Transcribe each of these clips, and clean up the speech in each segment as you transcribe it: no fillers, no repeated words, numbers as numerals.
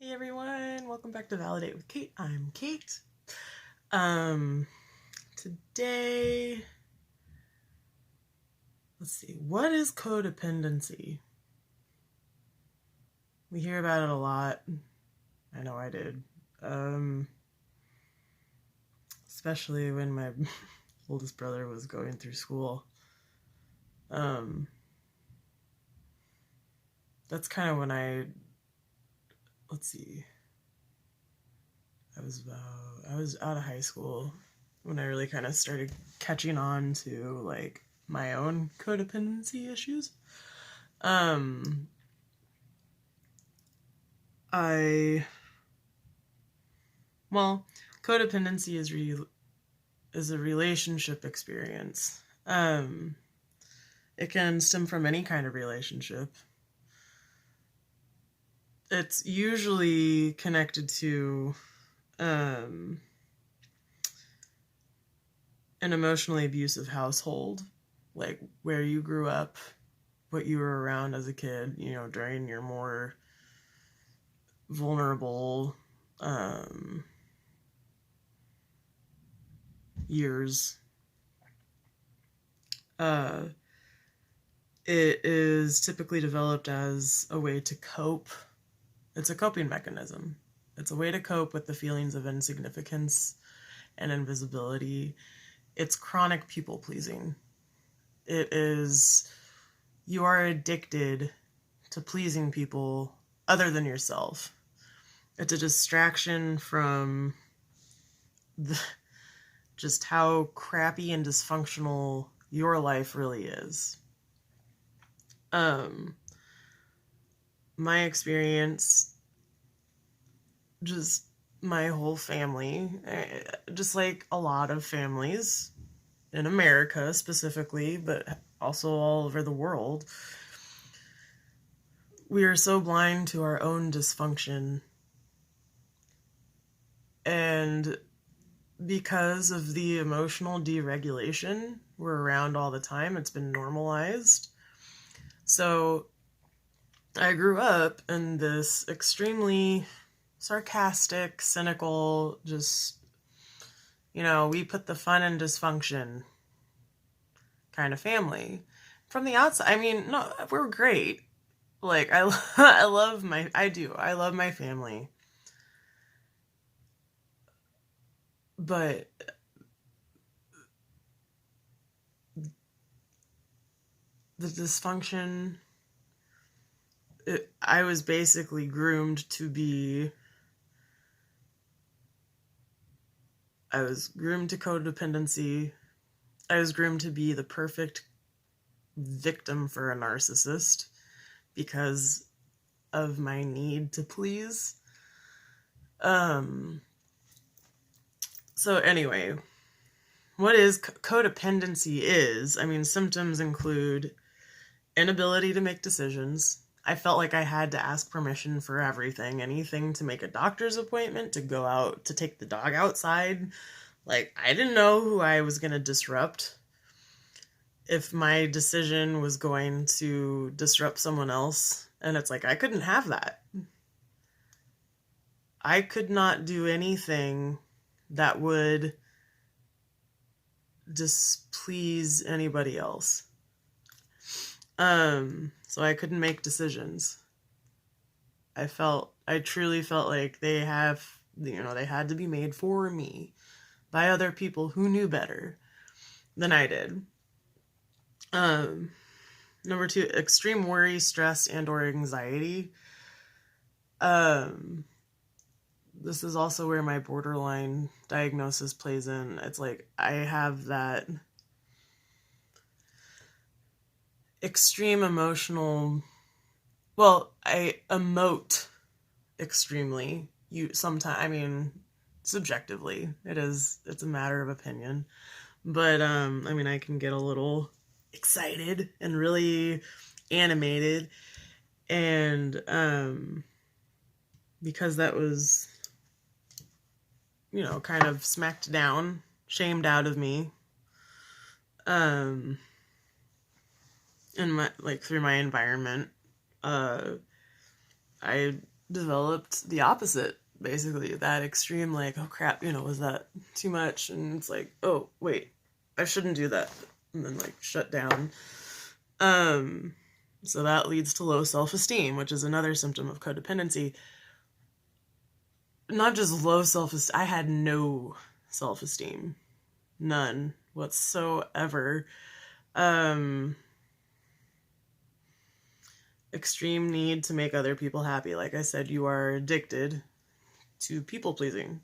Hey everyone, welcome back to Validate with Kate. I'm Kate. Today, let's see, what is codependency? We hear about it a lot. I know I did. Especially when my oldest brother was going through school. That's kind of when let's see, I was out of high school when I really kind of started catching on to like my own codependency issues. Um, I well, codependency is a relationship experience. It can stem from any kind of relationship. It's usually connected to an emotionally abusive household, like where you grew up, what you were around as a kid, during your more vulnerable years. Uh, it is typically developed as a way to cope. It's a coping mechanism. It's a way to cope with the feelings of insignificance and invisibility. It's chronic people pleasing. You are addicted to pleasing people other than yourself. It's a distraction from just how crappy and dysfunctional your life really is. My experience, just my whole family, just like a lot of families in America specifically, but also all over the world, we are so blind to our own dysfunction. And because of the emotional deregulation we're around all the time, it's been normalized. So I grew up in this extremely sarcastic, cynical, just, we put the fun in dysfunction kind of family. From the outside, I mean, no, we're great. Like, I love I love my family. But the dysfunction, I was basically groomed to be, I was groomed to codependency. I was groomed to be the perfect victim for a narcissist because of my need to please. So anyway, what is codependency is, I mean, symptoms include inability to make decisions. I felt like I had to ask permission for everything, anything to make a doctor's appointment, to go out, to take the dog outside. Like, I didn't know who I was going to disrupt. If my decision was going to disrupt someone else, and it's like, I couldn't have that. I could not do anything that would displease anybody else. So I couldn't make decisions. I truly felt like they had to be made for me by other people who knew better than I did. Number 2, extreme worry, stress, and or anxiety. This is also where my borderline diagnosis plays in. It's like I have that extreme emotional, I emote extremely. Subjectively, it's a matter of opinion. But I can get a little excited and really animated, and because that was, kind of smacked down, shamed out of me, in my, like, through my environment, I developed the opposite, basically. That extreme, like, oh crap, was that too much? And it's like, oh, wait, I shouldn't do that. And then, like, shut down. So that leads to low self-esteem, which is another symptom of codependency. Not just low self-esteem, I had no self-esteem. None whatsoever. Extreme need to make other people happy. Like I said, you are addicted to people pleasing.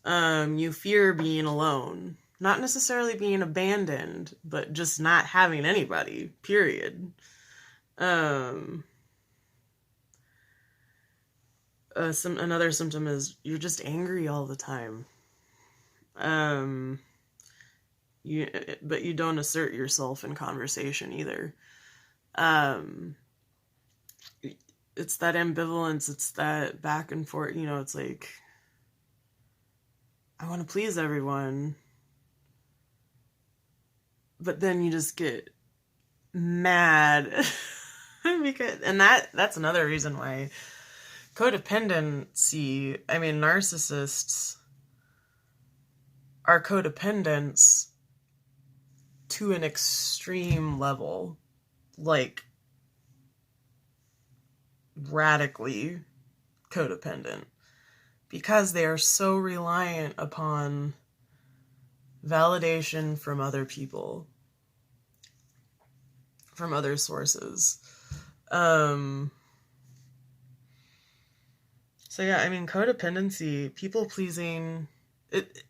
You fear being alone. Not necessarily being abandoned, but just not having anybody, period. Another symptom is you're just angry all the time. But you don't assert yourself in conversation either. It's that ambivalence, it's that back and forth, it's like, I want to please everyone, but then you just get mad. And that's another reason why codependency, narcissists are codependents to an extreme level, like radically codependent, because they are so reliant upon validation from other people, from other sources. So yeah, codependency, people pleasing, it's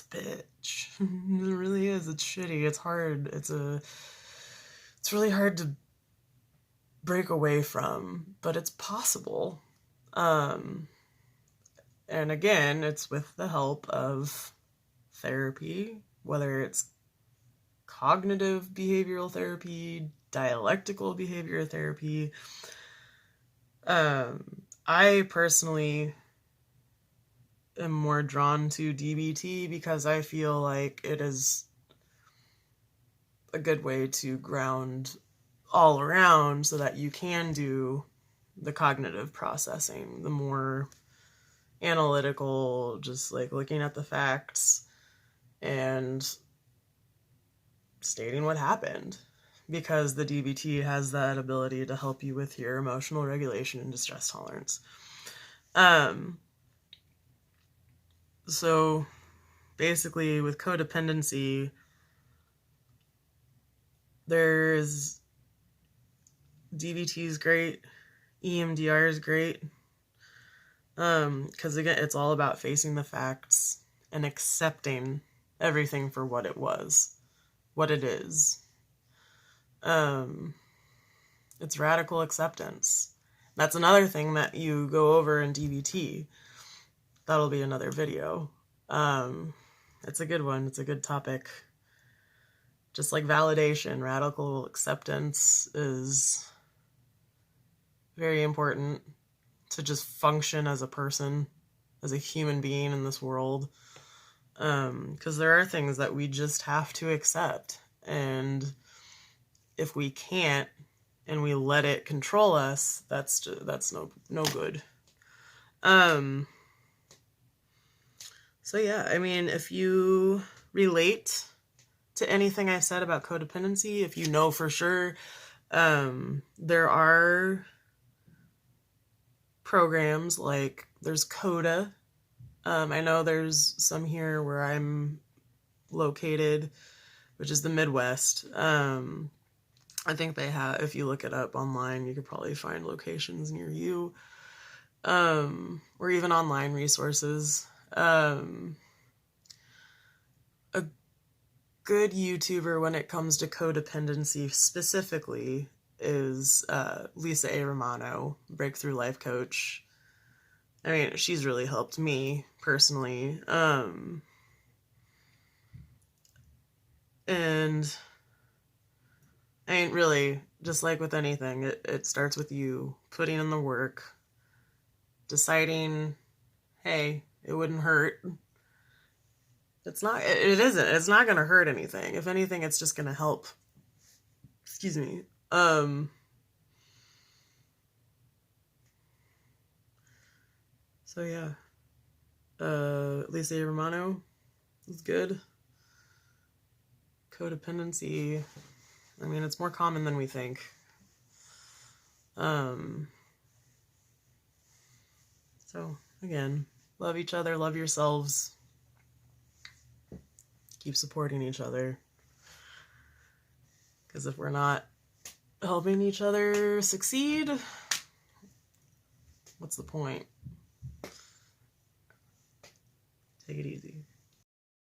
a bitch. It really is. It's shitty. It's hard. It's really hard to break away from, but it's possible. And again, it's with the help of therapy, whether it's cognitive behavioral therapy, dialectical behavior therapy. I personally am more drawn to DBT because I feel like it is a good way to ground all around so that you can do the cognitive processing, the more analytical, just like looking at the facts and stating what happened, because the DBT has that ability to help you with your emotional regulation and distress tolerance. So basically with codependency, there's DBT is great, EMDR is great, because again, it's all about facing the facts and accepting everything for what it was, what it is. It's radical acceptance. That's another thing that you go over in DBT. That'll be another video. It's a good one. It's a good topic. Just like validation, radical acceptance is very important to just function as a person, as a human being in this world. Because there are things that we just have to accept. And if we can't and we let it control us, that's no good. So yeah, if you relate to anything I said about codependency, if you know for sure, there are programs like there's Coda. I know there's some here where I'm located, which is the Midwest. I think they have, if you look it up online, you could probably find locations near you, or even online resources. A good YouTuber when it comes to codependency specifically is Lisa A. Romano, Breakthrough Life Coach. She's really helped me personally. And really, just like with anything, it starts with you putting in the work, deciding, hey, it wouldn't hurt. It isn't. It's not going to hurt anything. If anything, it's just going to help. Excuse me. So yeah, Lisa Romano is good. Codependency, I mean, it's more common than we think. So again, love each other, love yourselves, keep supporting each other. Because if we're not helping each other succeed, what's the point? Take it easy.